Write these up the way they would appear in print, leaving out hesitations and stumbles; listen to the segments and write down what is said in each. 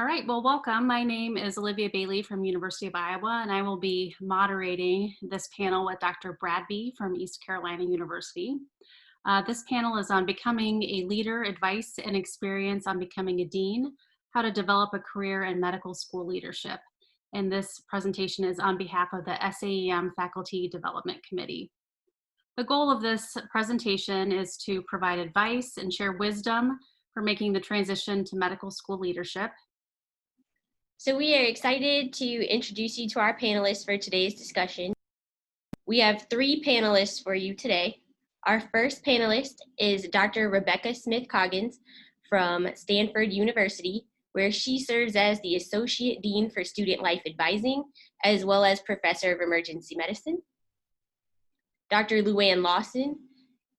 All right, well, welcome. My name is Olivia Bailey from University of Iowa, and I will be moderating this panel with Dr. Bradby from East Carolina University. This panel is on becoming a leader, advice and experience on becoming a dean, how to develop a career in medical school leadership. And this presentation is on behalf of the SAEM Faculty Development Committee. The goal of this presentation is to provide advice and share wisdom for making the transition to medical school leadership. So we are excited to introduce you to our panelists for today's discussion. We have three panelists for you today. Our first panelist is Dr. Rebecca Smith Coggins from Stanford University, where she serves as the Associate Dean for Student Life Advising, as well as Professor of Emergency Medicine. Dr. Luan Lawson,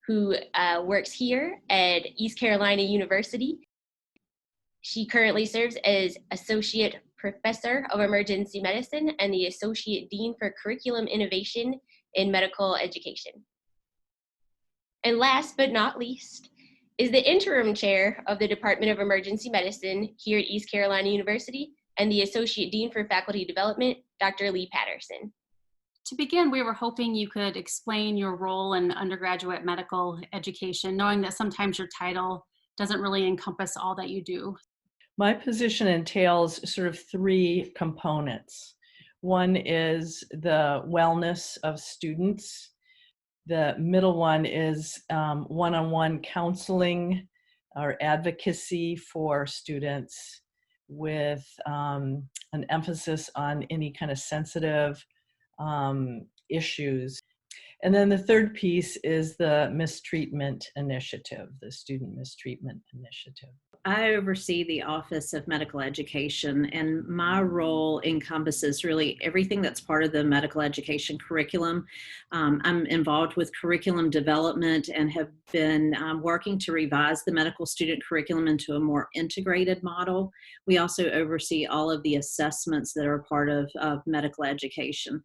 who works here at East Carolina University. She currently serves as Associate Professor of Emergency Medicine and the Associate Dean for Curriculum Innovation in Medical Education. And last but not least is the Interim Chair of the Department of Emergency Medicine here at East Carolina University and the Associate Dean for Faculty Development, Dr. Leigh Patterson. To begin, we were hoping you could explain your role in undergraduate medical education, knowing that sometimes your title doesn't really encompass all that you do. My position entails sort of three components. One is the wellness of students. The middle one is one-on-one counseling or advocacy for students with an emphasis on any kind of sensitive issues. And then the third piece is the mistreatment initiative, the student mistreatment initiative. I oversee the Office of Medical Education, and my role encompasses really everything that's part of the medical education curriculum. I'm involved with curriculum development and have been working to revise the medical student curriculum into a more integrated model. We also oversee all of the assessments that are part of medical education.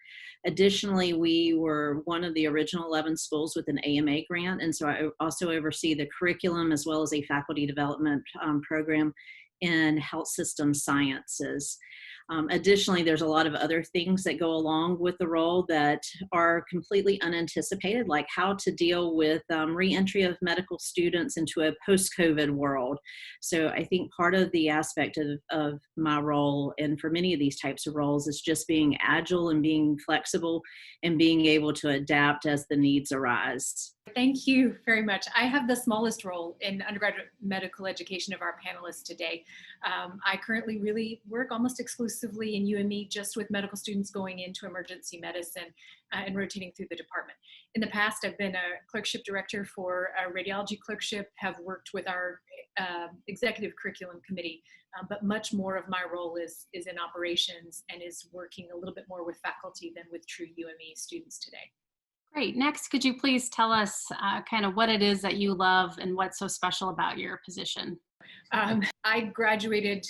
Additionally, we were one of the original 11 schools with an AMA grant, and so I also oversee the curriculum as well as a faculty development program in health system sciences. Additionally, there's a lot of other things that go along with the role that are completely unanticipated, like how to deal with re-entry of medical students into a post-COVID world. So I think part of the aspect of my role, and for many of these types of roles, is just being agile and being flexible and being able to adapt as the needs arise. Thank you very much. I have the smallest role in undergraduate medical education of our panelists today. I currently really work almost exclusively in UME just with medical students going into emergency medicine and rotating through the department. In the past, I've been a clerkship director for a radiology clerkship, have worked with our executive curriculum committee, but much more of my role is in operations and is working a little bit more with faculty than with true UME students today. Great. Next, could you please tell us kind of what it is that you love and what's so special about your position? I graduated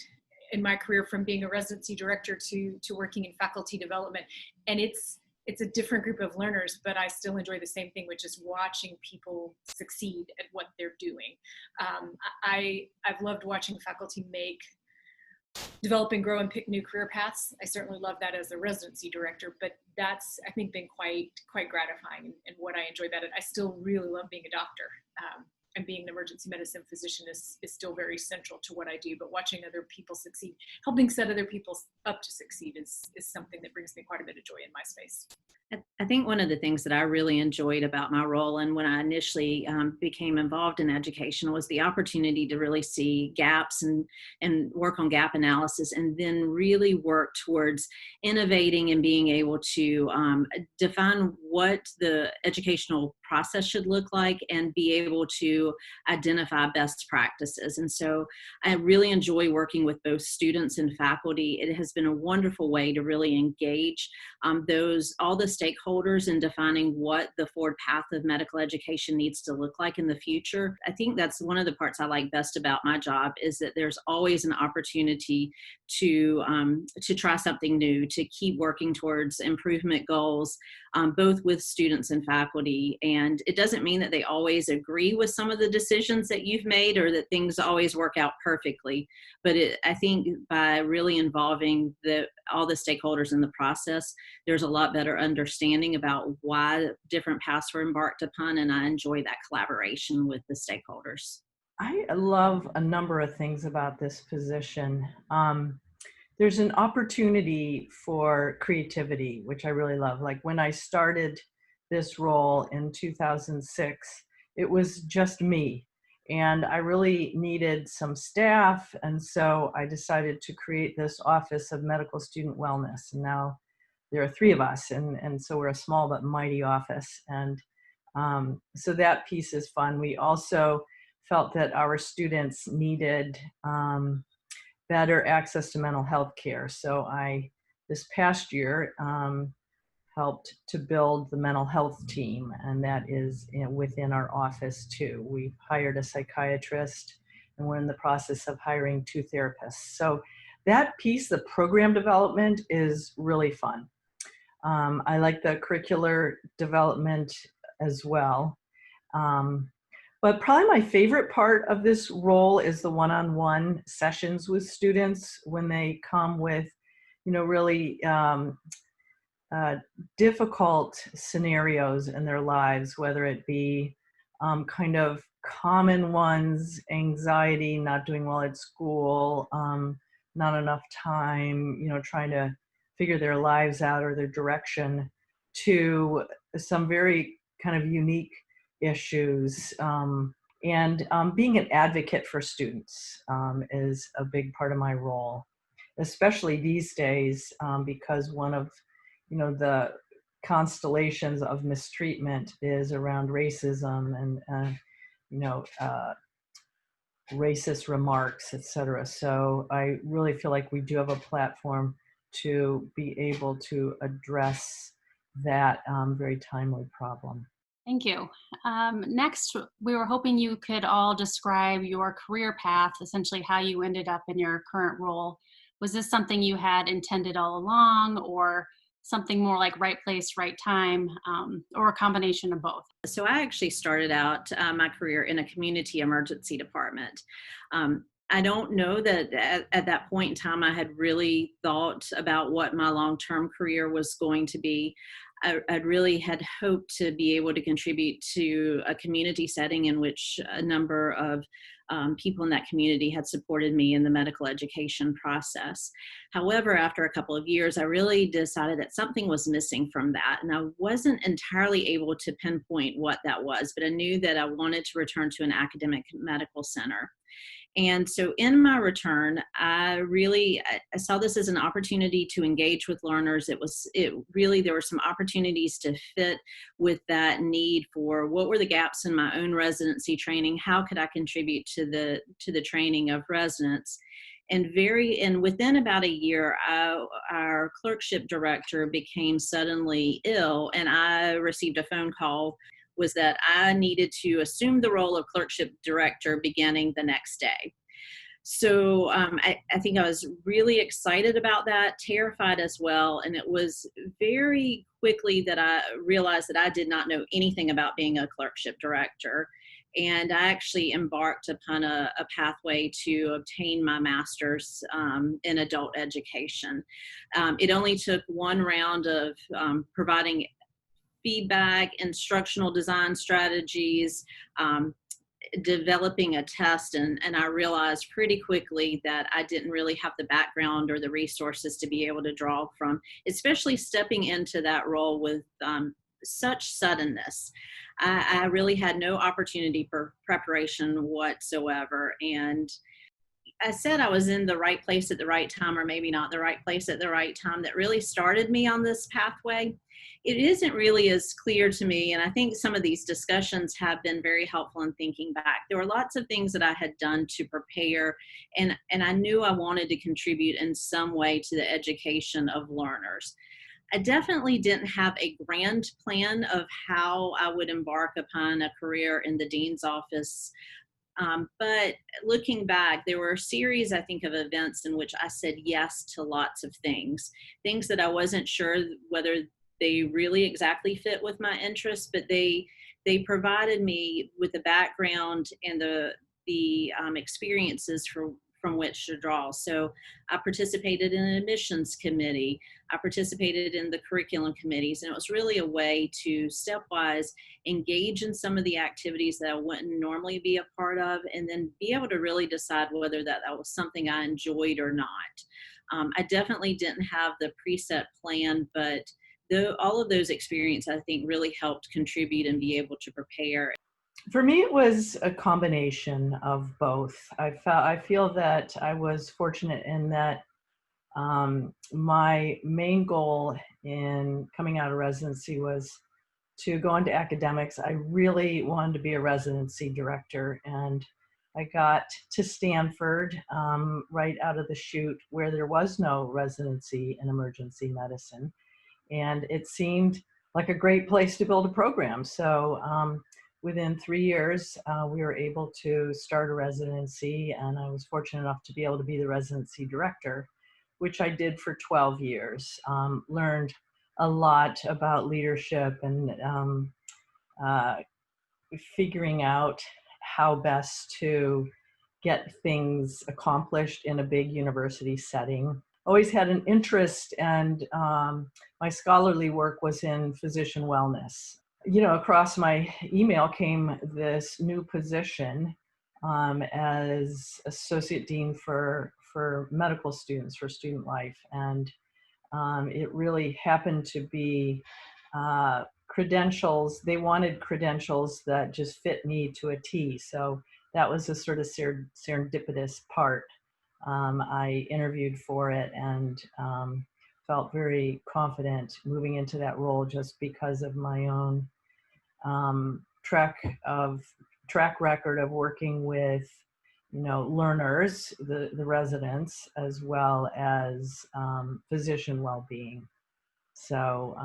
in my career from being a residency director to working in faculty development, and it's a different group of learners, but I still enjoy the same thing, which is watching people succeed at what they're doing. I've loved watching faculty develop and grow and pick new career paths. I certainly love that as a residency director, but that's, I think, been quite gratifying and what I enjoy about it. I still really love being a doctor, and being an emergency medicine physician is still very central to what I do, but watching other people succeed, helping set other people up to succeed is something that brings me quite a bit of joy in my space. I think one of the things that I really enjoyed about my role and when I initially became involved in education was the opportunity to really see gaps and work on gap analysis, and then really work towards innovating and being able to define what the educational process should look like and be able to identify best practices. And so I really enjoy working with both students and faculty. It has been a wonderful way to really engage all the stakeholders in defining what the forward path of medical education needs to look like in the future. I think that's one of the parts I like best about my job, is that there's always an opportunity to try something new, to keep working towards improvement goals, both with students and faculty. And it doesn't mean that they always agree with some of the decisions that you've made or that things always work out perfectly. But I think by really involving all the stakeholders in the process, there's a lot better understanding about why different paths were embarked upon. And I enjoy that collaboration with the stakeholders. I love a number of things about this position. There's an opportunity for creativity, which I really love. Like when I started this role in 2006, it was just me. And I really needed some staff. And so I decided to create this Office of Medical Student Wellness. And now there are 3 of us. And so we're a small but mighty office. And so that piece is fun. We also felt that our students needed better access to mental health care. So this past year, helped to build the mental health team, and that is within our office too. We've hired a psychiatrist, and we're in the process of hiring 2 therapists. So that piece, the program development, is really fun. I like the curricular development as well. But probably my favorite part of this role is the one-on-one sessions with students when they come with, really difficult scenarios in their lives, whether it be kind of common ones, anxiety, not doing well at school, not enough time, trying to figure their lives out or their direction, to some very kind of unique issues. And being an advocate for students is a big part of my role, especially these days, because one of the constellations of mistreatment is around racism and racist remarks, etc. So I really feel like we do have a platform to be able to address that very timely problem. Thank you. Next, we were hoping you could all describe your career path, essentially how you ended up in your current role. Was this something you had intended all along, or something more like right place, right time, or a combination of both? So I actually started out my career in a community emergency department. I don't know that at that point in time I had really thought about what my long-term career was going to be. I really had hoped to be able to contribute to a community setting in which a number of people in that community had supported me in the medical education process. However, after a couple of years, I really decided that something was missing from that. And I wasn't entirely able to pinpoint what that was, but I knew that I wanted to return to an academic medical center. And so in my return, I saw this as an opportunity to engage with learners. There were some opportunities to fit with that need for what were the gaps in my own residency training? How could I contribute to the training of residents? And within about a year, our clerkship director became suddenly ill, and I received a phone call was that I needed to assume the role of clerkship director beginning the next day. So I think I was really excited about that, terrified as well. And it was very quickly that I realized that I did not know anything about being a clerkship director. And I actually embarked upon a pathway to obtain my master's in adult education. It only took one round of providing feedback, instructional design strategies, developing a test, and I realized pretty quickly that I didn't really have the background or the resources to be able to draw from, especially stepping into that role with such suddenness. I really had no opportunity for preparation whatsoever, and I said I was in the right place at the right time, or maybe not the right place at the right time, that really started me on this pathway. It isn't really as clear to me, and I think some of these discussions have been very helpful in thinking back. There were lots of things that I had done to prepare, and I knew I wanted to contribute in some way to the education of learners. I definitely didn't have a grand plan of how I would embark upon a career in the dean's office But looking back, there were a series, I think, of events in which I said yes to lots of things that I wasn't sure whether they really exactly fit with my interests, but they provided me with the background and the experiences from which to draw. So I participated in an admissions committee. I participated in the curriculum committees, and it was really a way to stepwise engage in some of the activities that I wouldn't normally be a part of, and then be able to really decide whether that was something I enjoyed or not. I definitely didn't have the preset plan, but all of those experiences, I think, really helped contribute and be able to prepare. For me, it was a combination of both. I feel that I was fortunate in that my main goal in coming out of residency was to go into academics. I really wanted to be a residency director, and I got to Stanford right out of the chute where there was no residency in emergency medicine. And it seemed like a great place to build a program. So within 3 years, we were able to start a residency, and I was fortunate enough to be able to be the residency director, which I did for 12 years. Learned a lot about leadership and figuring out how best to get things accomplished in a big university setting. Always had an interest, and my scholarly work was in physician wellness. You know, across my email came this new position as Associate Dean for medical students, for student life. And it really happened to be credentials. They wanted credentials that just fit me to a T. So that was a sort of serendipitous part. I interviewed for it and felt very confident moving into that role just because of my own track record of working with, you know, learners, the residents, as well as physician well-being. So,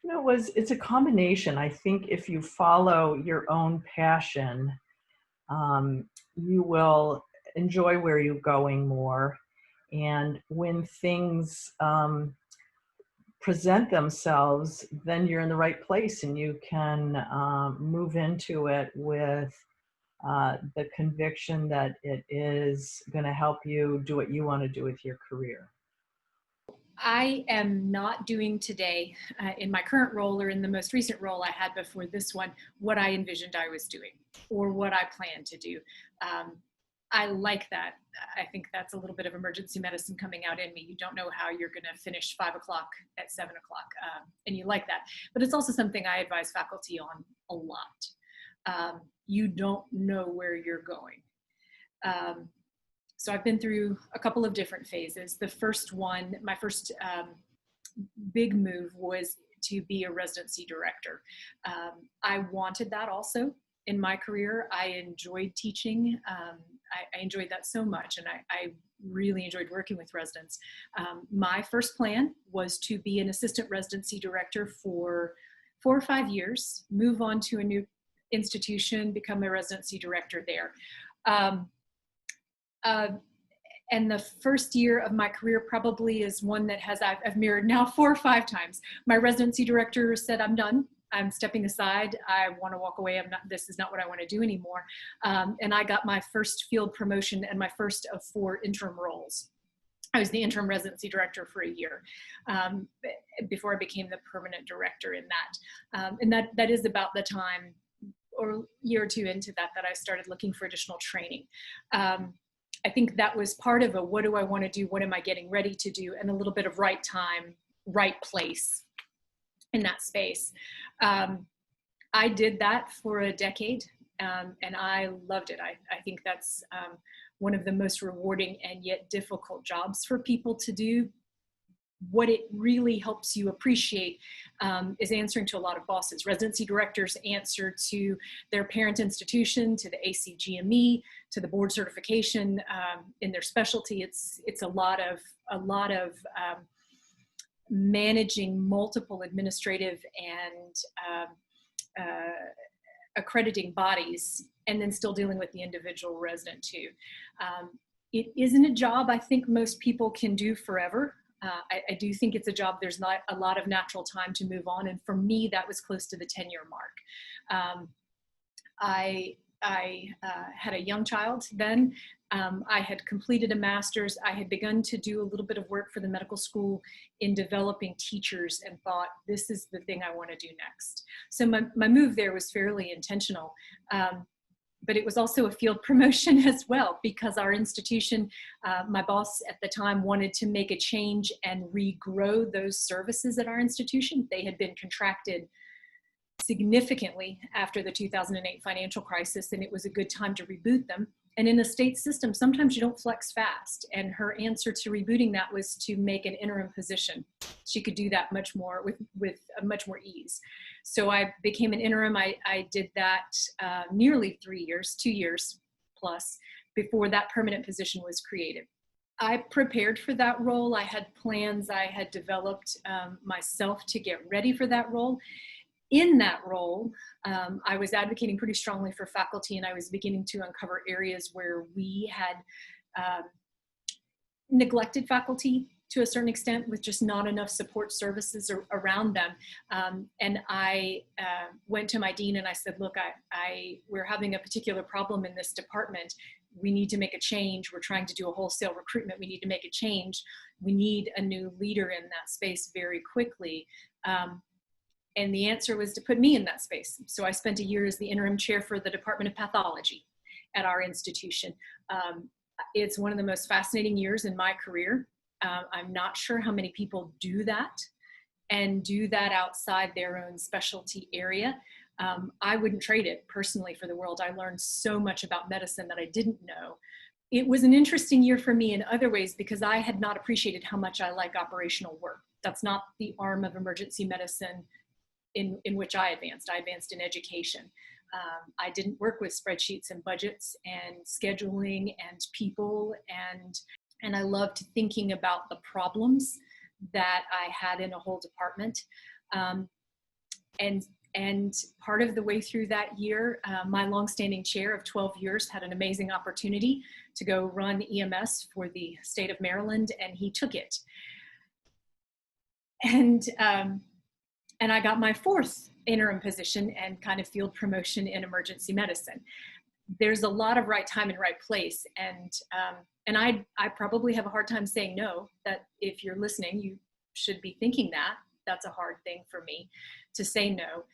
you know, it's a combination. I think if you follow your own passion, you will enjoy where you're going more. And when things present themselves, then you're in the right place and you can move into it with the conviction that it is going to help you do what you want to do with your career. I am not doing today, in my current role or in the most recent role I had before this one, what I envisioned I was doing or what I planned to do. I like that. I think that's a little bit of emergency medicine coming out in me. You don't know how you're going to finish 5 o'clock at 7 o'clock, and you like that. But it's also something I advise faculty on a lot. You don't know where you're going. So I've been through a couple of different phases. The first one, my first big move was to be a residency director. I wanted that also in my career. I enjoyed teaching. I enjoyed that so much, and I really enjoyed working with residents. My first plan was to be an assistant residency director for 4 or 5 years, move on to a new institution, become a residency director there. And the first year of my career probably is one that I've mirrored now 4 or 5 times. My residency director said, I'm done. I'm stepping aside. I want to walk away. This is not what I want to do anymore. And I got my first field promotion and my first of 4 interim roles. I was the interim residency director for a year before I became the permanent director in that. And that is about the time, or a year or 2 into that I started looking for additional training. I think that was part of what do I want to do? What am I getting ready to do? And a little bit of right time, right place in that space. I did that for a decade, and I loved it. I think that's one of the most rewarding and yet difficult jobs for people to do. What it really helps you appreciate is answering to a lot of bosses. Residency directors answer to their parent institution, to the ACGME, to the board certification in their specialty. It's a lot of managing multiple administrative and accrediting bodies, and then still dealing with the individual resident too. It isn't a job I think most people can do forever. I do think it's a job there's not a lot of natural time to move on, and for me that was close to the 10-year mark. I had a young child then. I had completed a master's. I had begun to do a little bit of work for the medical school in developing teachers and thought, this is the thing I want to do next. So my move there was fairly intentional. But it was also a field promotion as well, because our institution, my boss at the time wanted to make a change and regrow those services at our institution. They had been contracted significantly after the 2008 financial crisis, and it was a good time to reboot them. And in the state system, sometimes you don't flex fast. And her answer to rebooting that was to make an interim position. She could do that much more with much more ease. So I became an interim. I did that nearly 3 years, 2 years plus, before that permanent position was created. I prepared for that role. I had plans. I had developed myself to get ready for that role. In that role, I was advocating pretty strongly for faculty, and I was beginning to uncover areas where we had neglected faculty to a certain extent, with just not enough support services around them. And I went to my dean and I said, look, we're having a particular problem in this department. We need to make a change. We're trying to do a wholesale recruitment. We need to make a change. We need a new leader in that space very quickly. And the answer was to put me in that space. So I spent a year as the interim chair for the Department of Pathology at our institution. It's one of the most fascinating years in my career. I'm not sure how many people do that and do that outside their own specialty area. I wouldn't trade it personally for the world. I learned so much about medicine that I didn't know. It was an interesting year for me in other ways because I had not appreciated how much I like operational work. That's not the arm of emergency medicine in which I advanced. I advanced in education. I didn't work with spreadsheets and budgets and scheduling and people, and I loved thinking about the problems that I had in a whole department. And part of the way through that year, my longstanding chair of 12 years had an amazing opportunity to go run EMS for the state of Maryland, and he took it. And I got my fourth interim position and kind of field promotion in emergency medicine. There's a lot of right time and right place. And I probably have a hard time saying no. That if you're listening, you should be thinking that. That's a hard thing for me to say no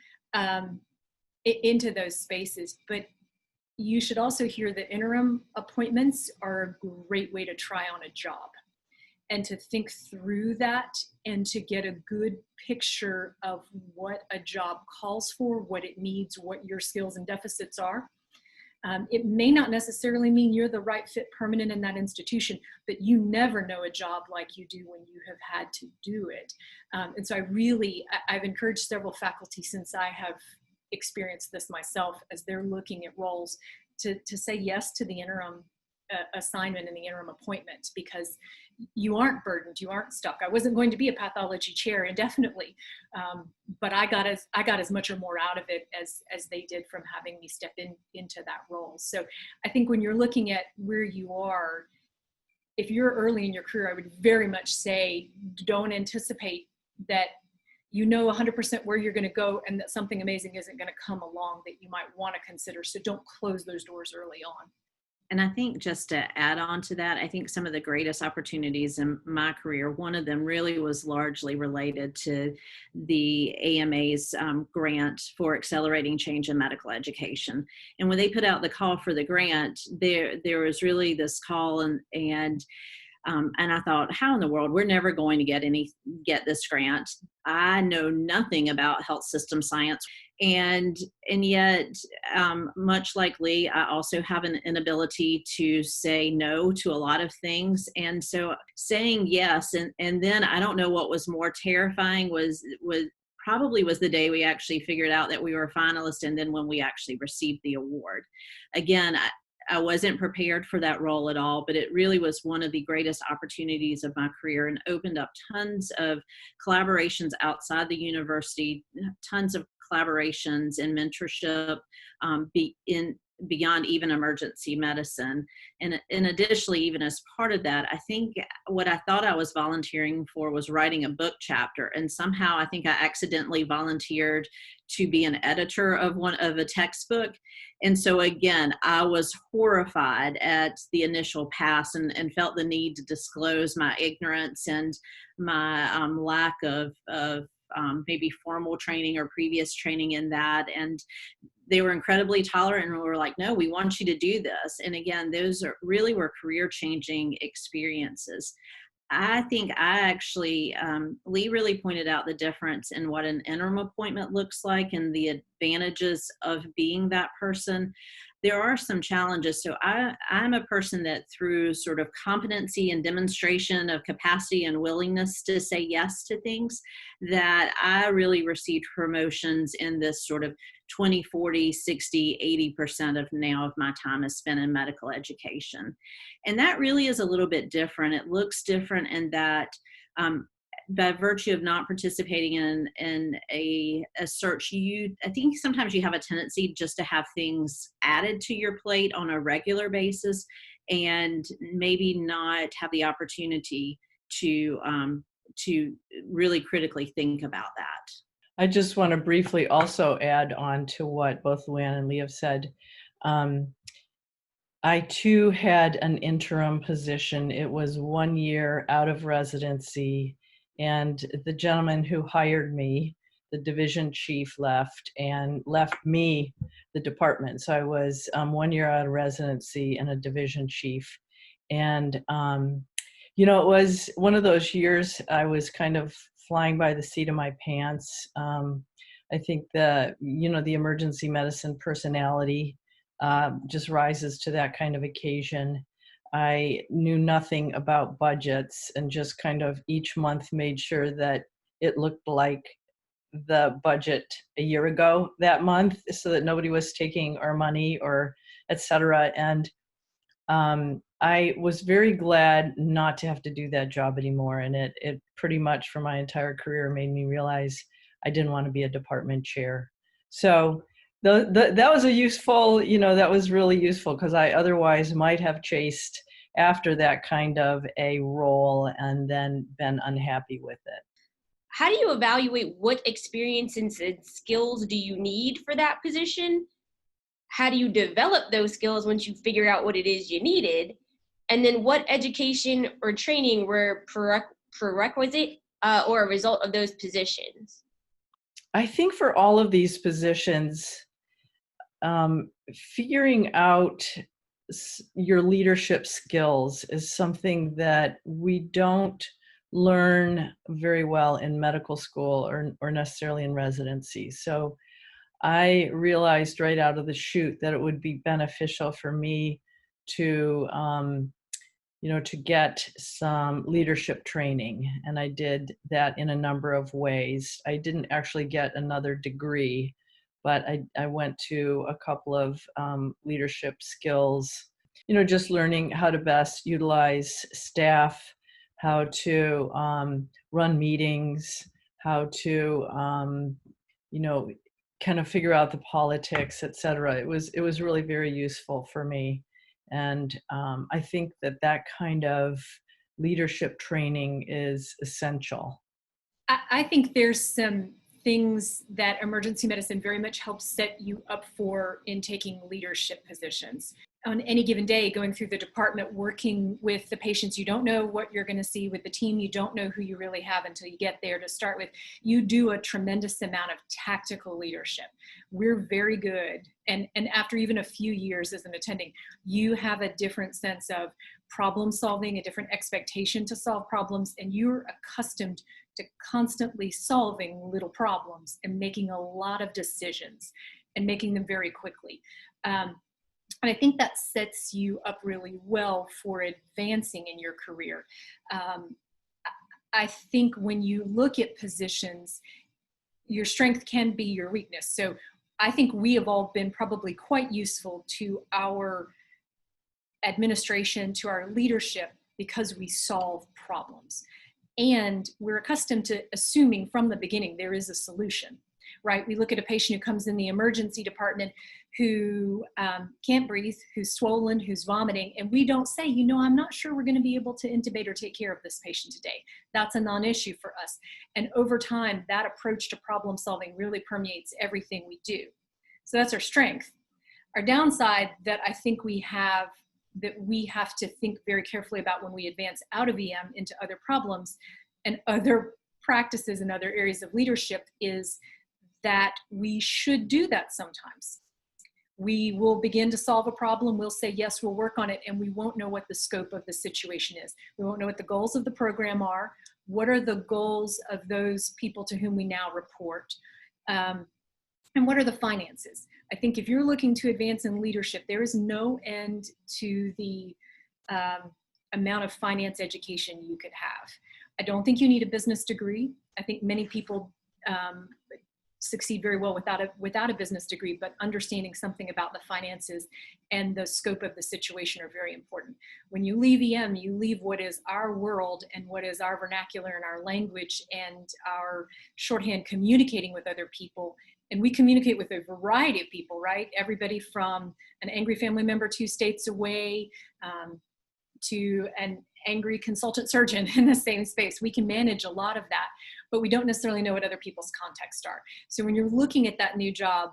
into those spaces. But you should also hear that interim appointments are a great way to try on a job and to think through that and to get a good picture of what a job calls for, what it needs, what your skills and deficits are. It may not necessarily mean you're the right fit permanent in that institution, but you never know a job like you do when you have had to do it. And so I've encouraged several faculty since I have experienced this myself as they're looking at roles to say yes to the interim assignment and the interim appointment, because you aren't burdened, you aren't stuck. I wasn't going to be a pathology chair indefinitely, but I got as much or more out of it as they did from having me step into that role. So I think when you're looking at where you are, if you're early in your career, I would very much say don't anticipate that you know 100% where you're going to go and that something amazing isn't going to come along that you might want to consider. So don't close those doors early on. And I think just to add on to that, I think some of the greatest opportunities in my career, one of them really was largely related to the AMA's grant for accelerating change in medical education. And when they put out the call for the grant, there was really this call and I thought, how in the world, we're never going to get this grant. I know nothing about health system science. And yet, much like Leigh, I also have an inability to say no to a lot of things. And so saying yes, and then I don't know what was more terrifying was the day we actually figured out that we were a finalist, and then when we actually received the award. Again, I wasn't prepared for that role at all, but it really was one of the greatest opportunities of my career and opened up tons of collaborations outside the university, tons of collaborations and mentorship beyond even emergency medicine. And additionally, even as part of that, I think what I thought I was volunteering for was writing a book chapter. And somehow I think I accidentally volunteered to be an editor of a textbook. And so again, I was horrified at the initial pass and felt the need to disclose my ignorance and my lack of maybe formal training or previous training in that. And they were incredibly tolerant and were like, no, we want you to do this. And again, those were career changing experiences. I think Leigh really pointed out the difference in what an interim appointment looks like and the advantages of being that person. There are some challenges. So I'm a person that through sort of competency and demonstration of capacity and willingness to say yes to things, that I really received promotions in this sort of 20, 40, 60, 80% of now of my time is spent in medical education. And that really is a little bit different. It looks different in that by virtue of not participating in a search, I think sometimes you have a tendency just to have things added to your plate on a regular basis and maybe not have the opportunity to really critically think about that. I just want to briefly also add on to what both Luan and Leigh have said. I too had an interim position. It was 1 year out of residency, and the gentleman who hired me, the division chief, left me the department. So I was 1 year out of residency and a division chief. And, it was one of those years I was kind of flying by the seat of my pants. I think the emergency medicine personality just rises to that kind of occasion. I knew nothing about budgets and just kind of each month made sure that it looked like the budget a year ago that month so that nobody was taking our money or et cetera. And I was very glad not to have to do that job anymore. And it pretty much for my entire career made me realize I didn't want to be a department chair. So that was a useful, that was really useful because I otherwise might have chased after that kind of a role and then been unhappy with it. How do you evaluate what experiences and skills do you need for that position? How do you develop those skills once you figure out what it is you needed? And then what education or training were prerequisite or a result of those positions? I think for all of these positions, figuring out your leadership skills is something that we don't learn very well in medical school or necessarily in residency. So I realized right out of the chute that it would be beneficial for me to get some leadership training. And I did that in a number of ways. I didn't actually get another degree, but I went to a couple of leadership skills, just learning how to best utilize staff, how to run meetings, how to, kind of figure out the politics, et cetera. It was really very useful for me. And I think that kind of leadership training is essential. I think there's some things that emergency medicine very much helps set you up for in taking leadership positions. On any given day, going through the department, working with the patients, you don't know what you're going to see. With the team, you don't know who you really have until you get there to start with. You do a tremendous amount of tactical leadership. We're very good. And after even a few years as an attending, you have a different sense of problem solving, a different expectation to solve problems, and you're accustomed to constantly solving little problems and making a lot of decisions and making them very quickly. And I think that sets you up really well for advancing in your career. I think when you look at positions, your strength can be your weakness. So I think we have all been probably quite useful to our administration, to our leadership, because we solve problems. And we're accustomed to assuming from the beginning there is a solution. right? We look at a patient who comes in the emergency department who can't breathe, who's swollen, who's vomiting, and we don't say, you know, I'm not sure we're going to be able to intubate or take care of this patient today. That's a non-issue for us. And over time, that approach to problem solving really permeates everything we do. So that's our strength. Our downside that I think we have to think very carefully about when we advance out of EM into other problems and other practices and other areas of leadership is that we should do that sometimes. We will begin to solve a problem, we'll say, yes, we'll work on it, and we won't know what the scope of the situation is. We won't know what the goals of the program are. What are the goals of those people to whom we now report? And what are the finances? I think if you're looking to advance in leadership, there is no end to the amount of finance education you could have. I don't think you need a business degree. I think many people succeed very well without a business degree, but understanding something about the finances and the scope of the situation are very important. When you leave EM, you leave what is our world and what is our vernacular and our language and our shorthand communicating with other people. And we communicate with a variety of people, right? Everybody from an angry family member 2 states away to an angry consultant surgeon in the same space. We can manage a lot of that, but we don't necessarily know what other people's contexts are. So when you're looking at that new job,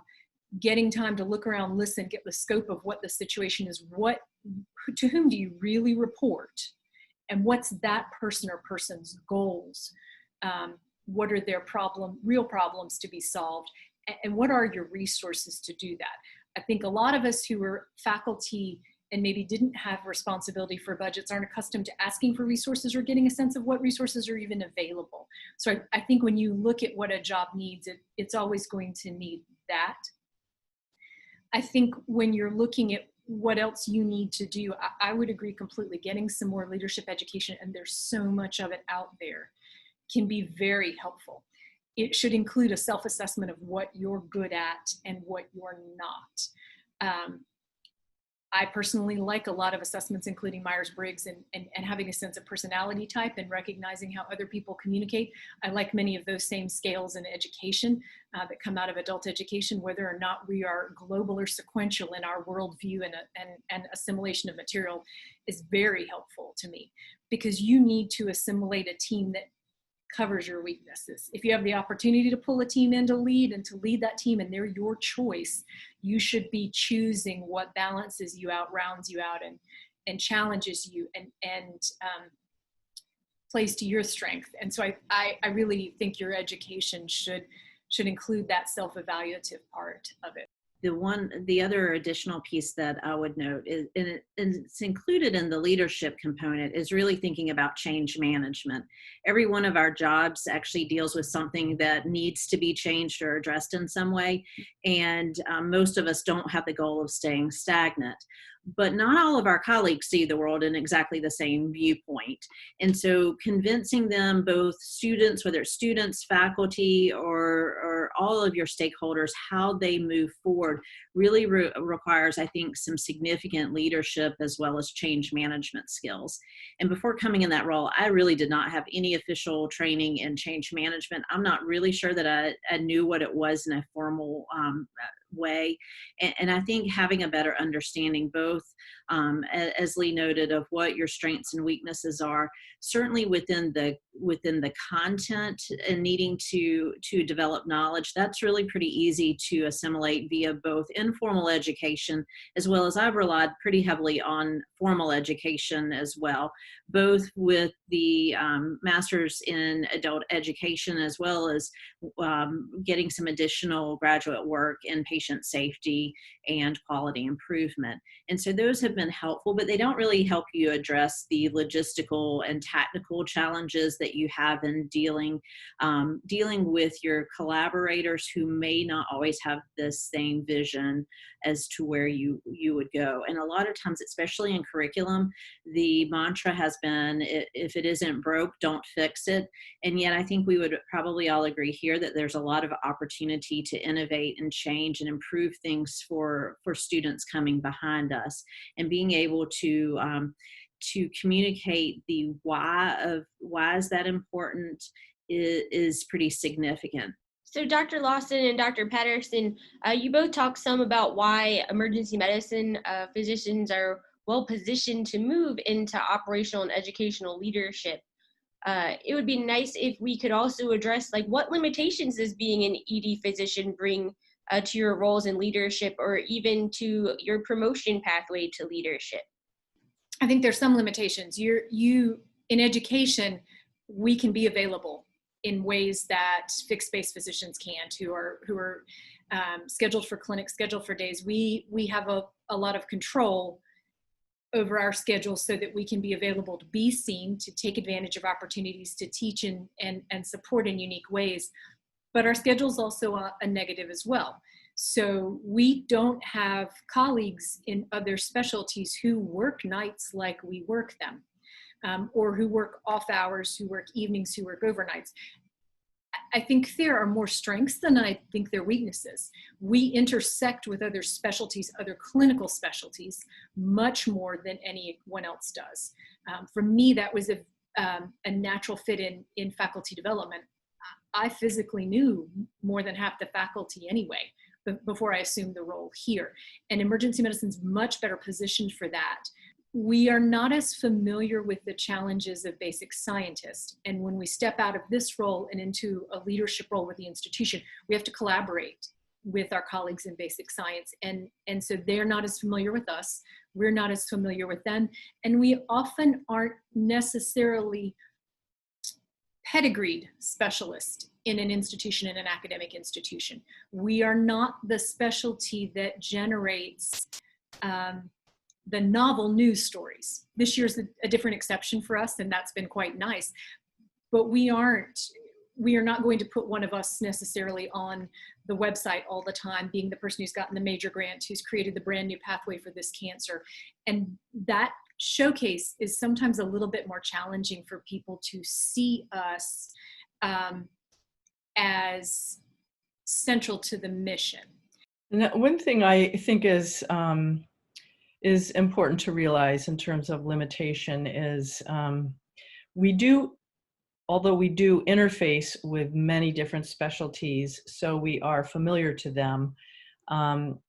getting time to look around, listen, get the scope of what the situation is, to whom do you really report? And what's that person or person's goals? What are their real problems to be solved? And what are your resources to do that? I think a lot of us who are faculty and maybe didn't have responsibility for budgets aren't accustomed to asking for resources or getting a sense of what resources are even available. So I think when you look at what a job needs, it's always going to need that. I think when you're looking at what else you need to do, I would agree completely. Getting some more leadership education, and there's so much of it out there, can be very helpful. It should include a self-assessment of what you're good at and what you're not. I personally like a lot of assessments, including Myers-Briggs, and having a sense of personality type and recognizing how other people communicate. I like many of those same scales in education that come out of adult education, whether or not we are global or sequential in our worldview and assimilation of material is very helpful to me, because you need to assimilate a team that covers your weaknesses. If you have the opportunity to pull a team in to lead and to lead that team and they're your choice, you should be choosing what balances you out, rounds you out, and challenges you and plays to your strength. And so I really think your education should include that self-evaluative part of it. The other additional piece that I would note is, and it's included in the leadership component, is really thinking about change management. Every one of our jobs actually deals with something that needs to be changed or addressed in some way. And most of us don't have the goal of staying stagnant. But not all of our colleagues see the world in exactly the same viewpoint. And so convincing them, both students, whether it's students, faculty, or all of your stakeholders, how they move forward really requires, I think, some significant leadership as well as change management skills. And before coming in that role, I really did not have any official training in change management. I'm not really sure that I knew what it was in a formal way. And I think having a better understanding, both as Leigh noted, of what your strengths and weaknesses are, certainly within the content and needing to develop knowledge, that's really pretty easy to assimilate via both informal education, as well as I've relied pretty heavily on formal education as well, both with the master's in adult education, as well as getting some additional graduate work in patient safety and quality improvement. And so those have been helpful, but they don't really help you address the logistical and technical challenges that you have in dealing with your collaborators who may not always have the same vision as to where you would go. And a lot of times, especially in curriculum, the mantra has been, if it isn't broke, don't fix it. And yet I think we would probably all agree here that there's a lot of opportunity to innovate and change and improve things for students coming behind us, and being able to communicate the why is that important is pretty significant. So Dr. Lawson and Dr. Patterson, you both talked some about why emergency medicine physicians are well positioned to move into operational and educational leadership. It would be nice if we could also address like what limitations does being an ED physician bring to your roles in leadership or even to your promotion pathway to leadership? I think there's some limitations. You in education, we can be available in ways that fixed-base physicians can't, who are scheduled for clinics, scheduled for days. We have a lot of control over our schedules so that we can be available to be seen, to take advantage of opportunities to teach and support in unique ways. But our schedule is also a negative as well. So we don't have colleagues in other specialties who work nights like we work them, or who work off hours, who work evenings, who work overnights. I think there are more strengths than I think there are weaknesses. We intersect with other specialties, other clinical specialties, much more than anyone else does. For me, that was a natural fit in faculty development. I physically knew more than half the faculty anyway, before I assumed the role here. And emergency medicine is much better positioned for that. We are not as familiar with the challenges of basic scientists. And when we step out of this role and into a leadership role with the institution, we have to collaborate with our colleagues in basic science. And so they're not as familiar with us. We're not as familiar with them. And we often aren't necessarily pedigreed specialist in an institution, in an academic institution. We are not the specialty that generates the novel news stories. This year's a different exception for us, and that's been quite nice. But we are not going to put one of us necessarily on the website all the time, being the person who's gotten the major grant, who's created the brand new pathway for this cancer. And that showcase is sometimes a little bit more challenging for people to see us as central to the mission. And one thing I think is important to realize in terms of limitation is although we do interface with many different specialties, so we are familiar to them,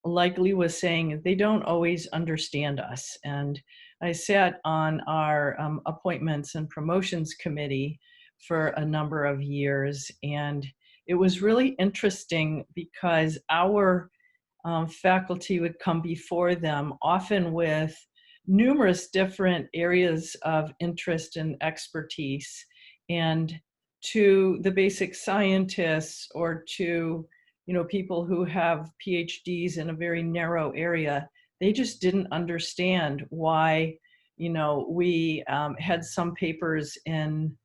like Leigh was saying, they don't always understand us. And I sat on our appointments and promotions committee for a number of years, and it was really interesting because our faculty would come before them, often with numerous different areas of interest and expertise. And to the basic scientists or to people who have PhDs in a very narrow area, they just didn't understand why we had some papers in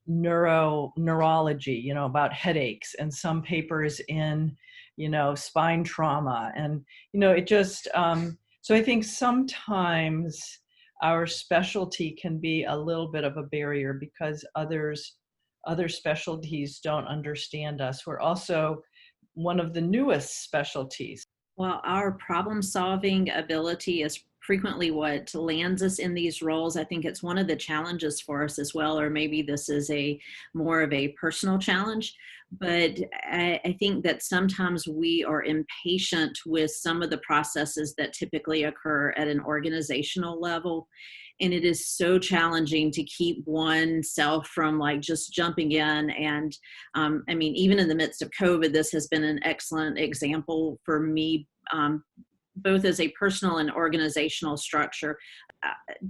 neurology, about headaches, and some papers in spine trauma. And it just so I think sometimes our specialty can be a little bit of a barrier because other specialties don't understand us. We're also one of the newest specialties. Well, our problem-solving ability is frequently what lands us in these roles. I think it's one of the challenges for us as well, or maybe this is more of a personal challenge. But I think that sometimes we are impatient with some of the processes that typically occur at an organizational level. And it is so challenging to keep oneself from just jumping in. And even in the midst of COVID, this has been an excellent example for me, both as a personal and organizational structure.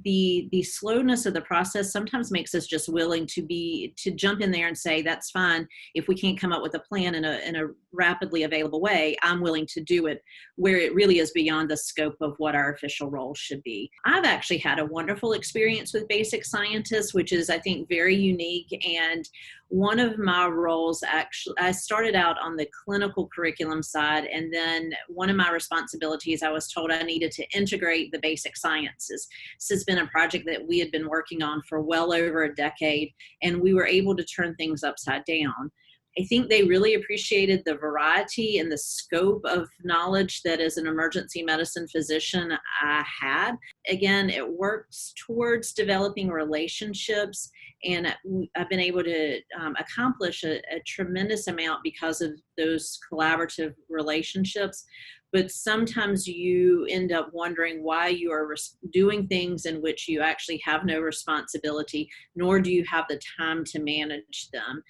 The slowness of the process sometimes makes us just willing to jump in there and say, that's fine. If we can't come up with a plan in a rapidly available way, I'm willing to do it, where it really is beyond the scope of what our official role should be. I've actually had a wonderful experience with basic scientists, which is, I think, very unique. And one of my roles, actually, I started out on the clinical curriculum side, and then one of my responsibilities, I was told I needed to integrate the basic sciences. This has been a project that we had been working on for well over a decade, and we were able to turn things upside down. I think they really appreciated the variety and the scope of knowledge that as an emergency medicine physician I had. Again, it works towards developing relationships, and I've been able to accomplish a tremendous amount because of those collaborative relationships. But sometimes you end up wondering why you are doing things in which you actually have no responsibility, nor do you have the time to manage them.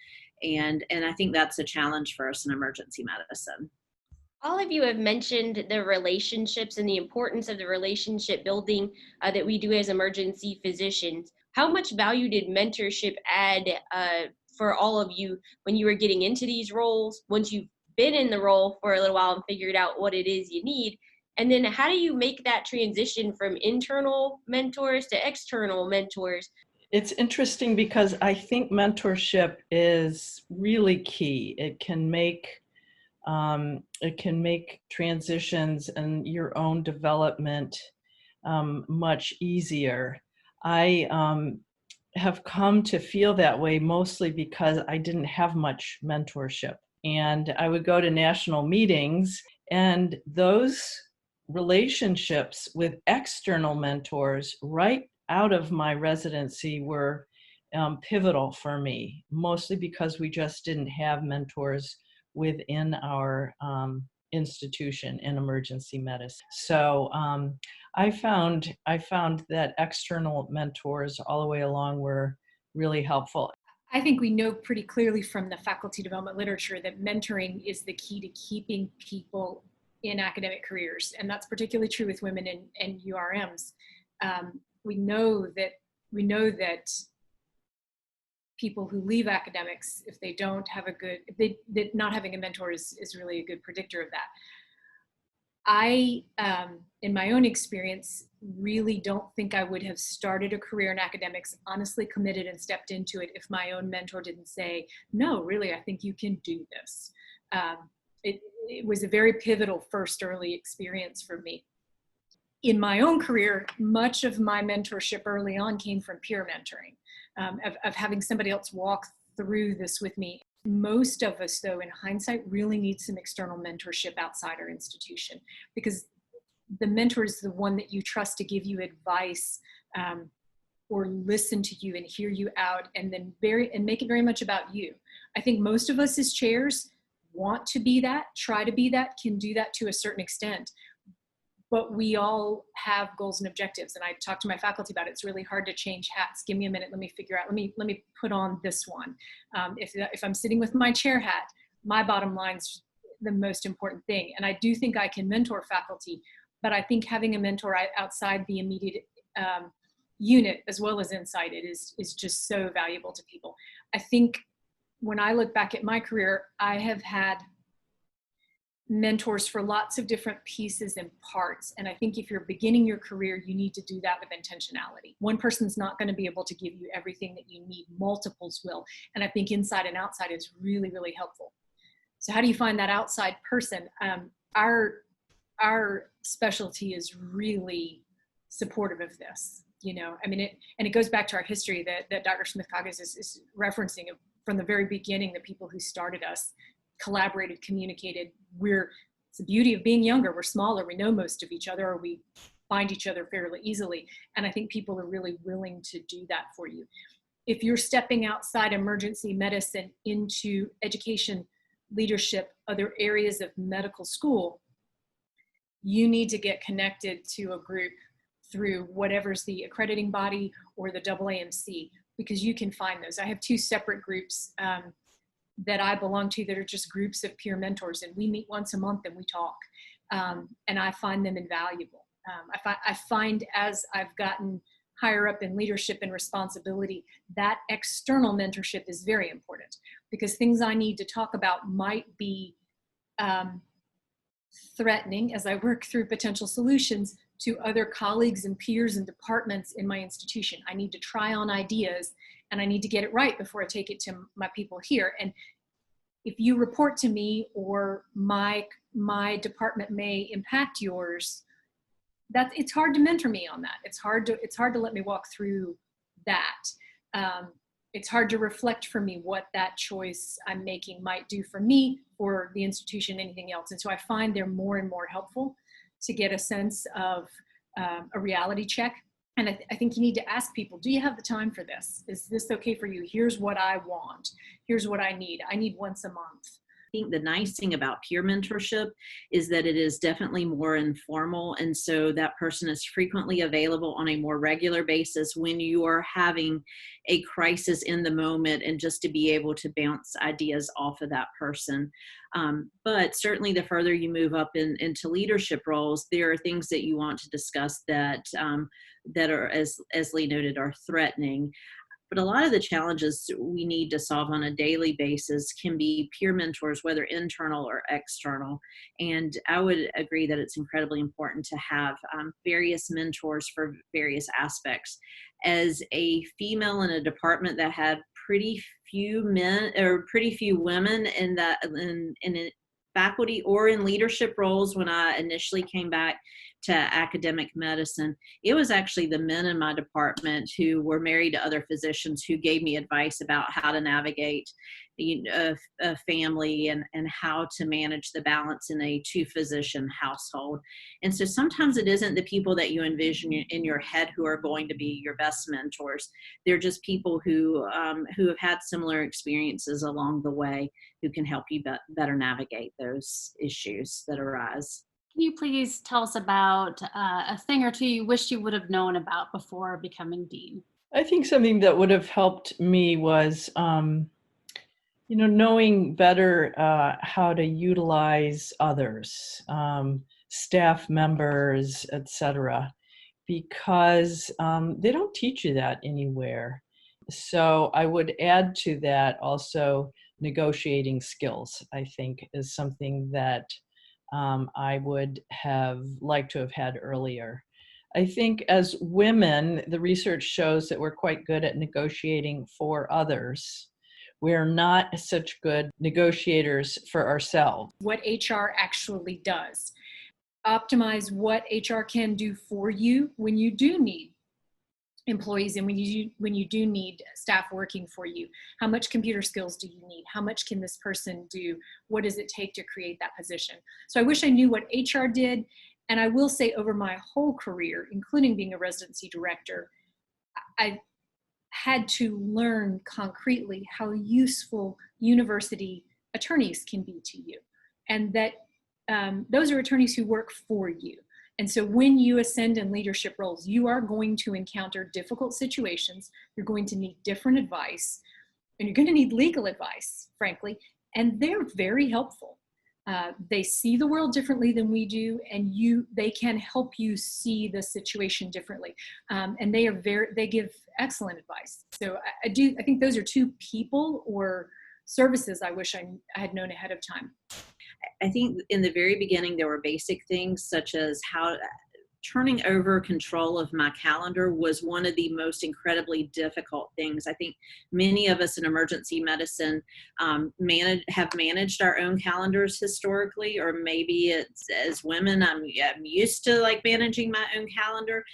And I think that's a challenge for us in emergency medicine. All of you have mentioned the relationships and the importance of the relationship building that we do as emergency physicians. How much value did mentorship add for all of you when you were getting into these roles, once you've been in the role for a little while and figured out what it is you need? And then how do you make that transition from internal mentors to external mentors? It's interesting because I think mentorship is really key. It can make transitions and your own development much easier. I have come to feel that way mostly because I didn't have much mentorship, and I would go to national meetings, and those relationships with external mentors right out of my residency were pivotal for me, mostly because we just didn't have mentors within our institution in emergency medicine. So I found that external mentors all the way along were really helpful. I think we know pretty clearly from the faculty development literature that mentoring is the key to keeping people in academic careers, and that's particularly true with women and URMs. We know that people who leave academics, if they don't have that not having a mentor is really a good predictor of that. I, in my own experience, really don't think I would have started a career in academics, honestly committed and stepped into it, if my own mentor didn't say, no, really, I think you can do this. It was a very pivotal first early experience for me. In my own career, much of my mentorship early on came from peer mentoring, of having somebody else walk through this with me. Most of us, though, in hindsight, really need some external mentorship outside our institution, because the mentor is the one that you trust to give you advice or listen to you and hear you out, and then make it very much about you. I think most of us as chairs want to be that, try to be that, can do that to a certain extent. But we all have goals and objectives. And I talk to my faculty about it. It's really hard to change hats. Give me a minute. Let me figure out. Let me put on this one. If I'm sitting with my chair hat, my bottom line's the most important thing. And I do think I can mentor faculty, but I think having a mentor outside the immediate unit as well as inside it is just so valuable to people. I think when I look back at my career, I have had mentors for lots of different pieces and parts. And I think if you're beginning your career, you need to do that with intentionality. One person's not going to be able to give you everything that you need. Multiples will. And I think inside and outside is really, really helpful. So how do you find that outside person? Our specialty is really supportive of this. And it goes back to our history that Dr. Smith-Coggins is referencing. From the very beginning, the people who started us collaborated, communicated. It's the beauty of being younger. We're smaller. We know most of each other, or we find each other fairly easily. And I think people are really willing to do that for you. If you're stepping outside emergency medicine into education, leadership, other areas of medical school, you need to get connected to a group through whatever's the accrediting body or the AAMC, because you can find those. I have two separate groups that I belong to that are just groups of peer mentors, and we meet once a month and we talk, and I find them invaluable. I find as I've gotten higher up in leadership and responsibility, that external mentorship is very important, because things I need to talk about might be threatening as I work through potential solutions to other colleagues and peers and departments in my institution. I need to try on ideas, and I need to get it right before I take it to my people here. And if you report to me, or my department may impact yours, it's hard to mentor me on that. It's hard to let me walk through that. it's hard to reflect for me what that choice I'm making might do for me, for the institution, anything else. And so I find they're more and more helpful to get a sense of a reality check. And I think you need to ask people, do you have the time for this? Is this okay for you? Here's what I want. Here's what I need. I need once a month. I think the nice thing about peer mentorship is that it is definitely more informal. And so that person is frequently available on a more regular basis when you are having a crisis in the moment, and just to be able to bounce ideas off of that person. But certainly the further you move up into leadership roles, there are things that you want to discuss that are, as Leigh noted, are threatening. But a lot of the challenges we need to solve on a daily basis can be peer mentors, whether internal or external. And I would agree that it's incredibly important to have various mentors for various aspects. As a female in a department that had pretty few men or pretty few women in faculty or in leadership roles when I initially came back to academic medicine, it was actually the men in my department who were married to other physicians who gave me advice about how to navigate a family and how to manage the balance in a two-physician household. And so sometimes it isn't the people that you envision in your head who are going to be your best mentors. They're just people who have had similar experiences along the way who can help you better navigate those issues that arise. Can you please tell us about a thing or two you wish you would have known about before becoming dean? I think something that would have helped me was, knowing better how to utilize others, staff members, etc., because they don't teach you that anywhere. So I would add to that also negotiating skills, I think, is something that I would have liked to have had earlier. I think as women, the research shows that we're quite good at negotiating for others. We're not such good negotiators for ourselves. What HR actually does. Optimize what HR can do for you when you do need employees and when you do need staff working for you. How much computer skills do you need? How much can this person do? What does it take to create that position? So I wish I knew what HR did. And I will say, over my whole career, including being a residency director, I had to learn concretely how useful university attorneys can be to you. And that those are attorneys who work for you. And so when you ascend in leadership roles, you are going to encounter difficult situations. You're going to need different advice, and you're going to need legal advice, frankly, and they're very helpful. They see the world differently than we do, and they can help you see the situation differently. And they give excellent advice. So I think those are two people or services I wish I had known ahead of time. I think in the very beginning, there were basic things such as how turning over control of my calendar was one of the most incredibly difficult things. I think many of us in emergency medicine have managed our own calendars historically, or maybe it's as women, I'm used to like managing my own calendar.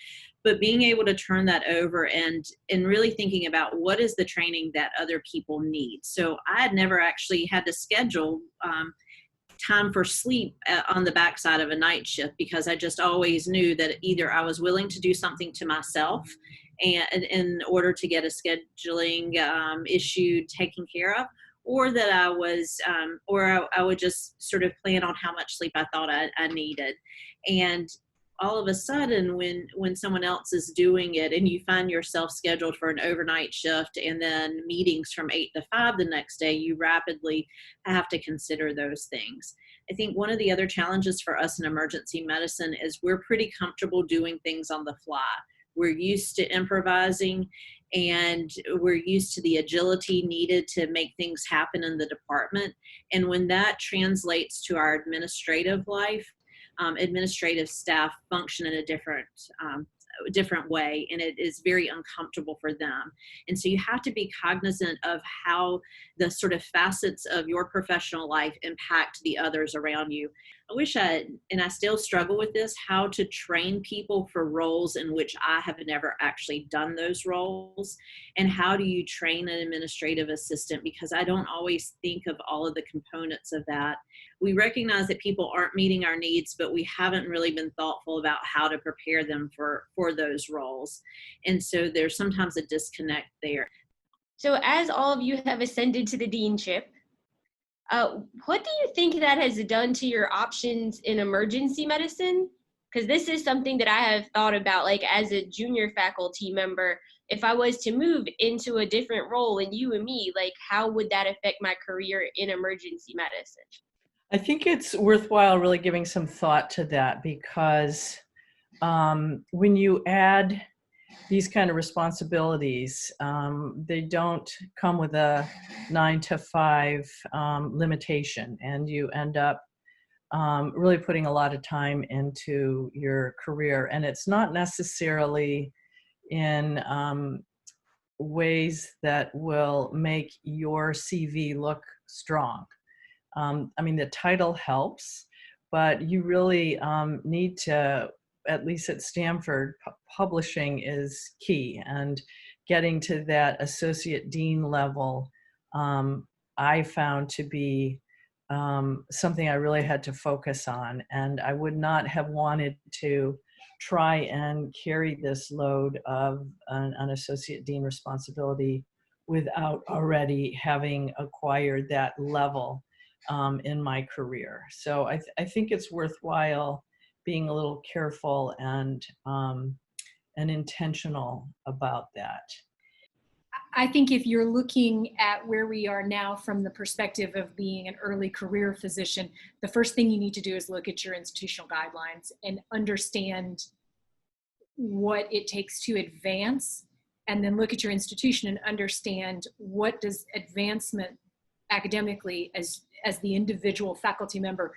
But being able to turn that over and really thinking about what is the training that other people need. So I had never actually had to schedule time for sleep on the backside of a night shift, because I just always knew that either I was willing to do something to myself and in order to get a scheduling issue taken care of, or that I was, or I would just sort of plan on how much sleep I thought I needed. And all of a sudden, when someone else is doing it and you find yourself scheduled for an overnight shift and then meetings from 8 to 5 the next day, you rapidly have to consider those things. I think one of the other challenges for us in emergency medicine is we're pretty comfortable doing things on the fly. We're used to improvising, and we're used to the agility needed to make things happen in the department. And when that translates to our administrative life, administrative staff function in a different way, and it is very uncomfortable for them. And so you have to be cognizant of how the sort of facets of your professional life impact the others around you. and I still struggle with this, how to train people for roles in which I have never actually done those roles. And how do you train an administrative assistant? Because I don't always think of all of the components of that. We recognize that people aren't meeting our needs, but we haven't really been thoughtful about how to prepare them for those roles. And so there's sometimes a disconnect there. So as all of you have ascended to the deanship, what do you think that has done to your options in emergency medicine? Because this is something that I have thought about, like as a junior faculty member, if I was to move into a different role in UME, like how would that affect my career in emergency medicine? I think it's worthwhile really giving some thought to that, because when you add these kind of responsibilities, they don't come with a 9 to 5 limitation, and you end up really putting a lot of time into your career. And it's not necessarily in ways that will make your CV look strong. I mean, the title helps, but you really need to, at least at Stanford, publishing is key, and getting to that associate dean level, I found to be something I really had to focus on. And I would not have wanted to try and carry this load of an associate dean responsibility without already having acquired that level in my career. So I think it's worthwhile being a little careful and intentional about that. I think if you're looking at where we are now from the perspective of being an early career physician, the first thing you need to do is look at your institutional guidelines and understand what it takes to advance, and then look at your institution and understand what does advancement academically as the individual faculty member,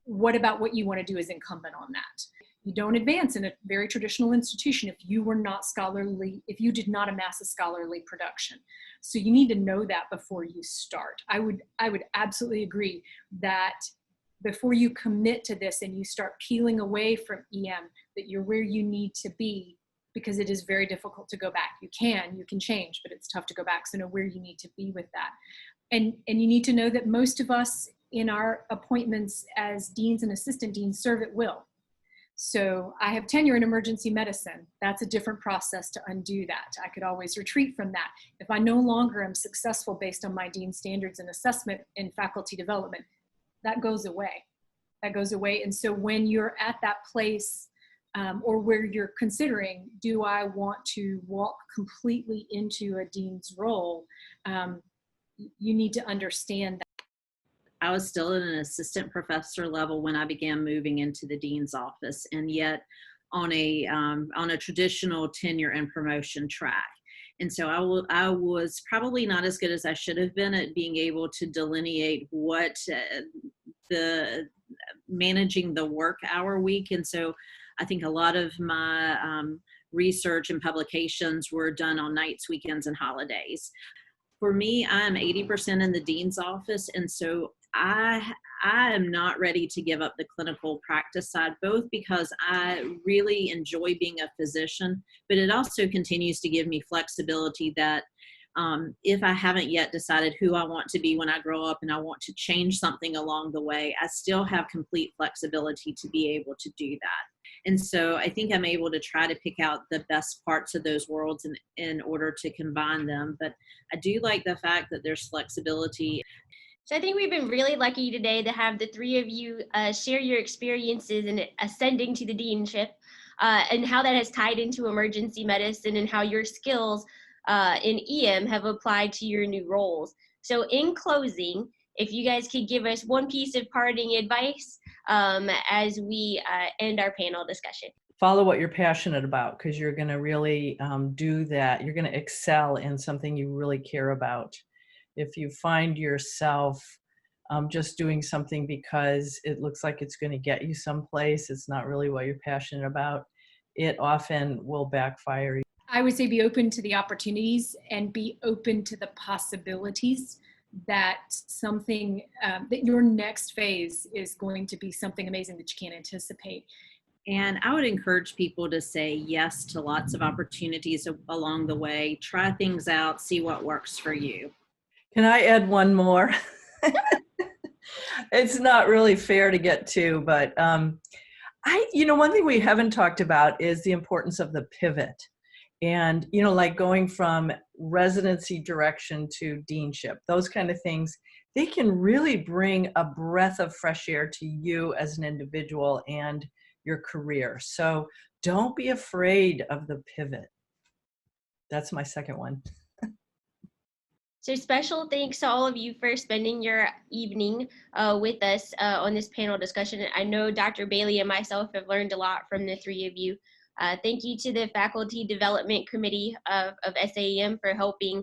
what about what you want to do is incumbent on that. You don't advance in a very traditional institution if you were not scholarly, if you did not amass a scholarly production. So you need to know that before you start. I would absolutely agree that before you commit to this and you start peeling away from EM, that you're where you need to be, because it is very difficult to go back. You can change, but it's tough to go back. So know where you need to be with that. And you need to know that most of us in our appointments as deans and assistant deans serve at will. So I have tenure in emergency medicine. That's a different process to undo that. I could always retreat from that. If I no longer am successful based on my dean standards and assessment in faculty development, that goes away. That goes away. And so when you're at that place or where you're considering, do I want to walk completely into a dean's role? You need to understand that. I was still at an assistant professor level when I began moving into the dean's office, and yet on a traditional tenure and promotion track. And so I was probably not as good as I should have been at being able to delineate what the managing the work hour week. And so I think a lot of my research and publications were done on nights, weekends, and holidays. For me, I am 80% in the dean's office, and so I am not ready to give up the clinical practice side, both because I really enjoy being a physician, but it also continues to give me flexibility that if I haven't yet decided who I want to be when I grow up and I want to change something along the way, I still have complete flexibility to be able to do that. And so I think I'm able to try to pick out the best parts of those worlds in order to combine them. But I do like the fact that there's flexibility. So I think we've been really lucky today to have the three of you share your experiences in ascending to the deanship and how that has tied into emergency medicine and how your skills in EM have applied to your new roles. So in closing, if you guys could give us one piece of parting advice as we end our panel discussion. Follow what you're passionate about, because you're going to really do that. You're going to excel in something you really care about. If you find yourself just doing something because it looks like it's going to get you someplace, it's not really what you're passionate about, it often will backfire. I would say be open to the opportunities and be open to the possibilities. that something, that your next phase is going to be something amazing that you can't anticipate. And I would encourage people to say yes to lots of opportunities along the way. Try things out, see what works for you. Can I add one more? It's not really fair to get to, but one thing we haven't talked about is the importance of the pivot. And, like going from residency direction to deanship, those kind of things, they can really bring a breath of fresh air to you as an individual and your career. So don't be afraid of the pivot. That's my second one. So special thanks to all of you for spending your evening with us on this panel discussion. I know Dr. Bailey and myself have learned a lot from the three of you. Thank you to the Faculty Development Committee of SAEM for helping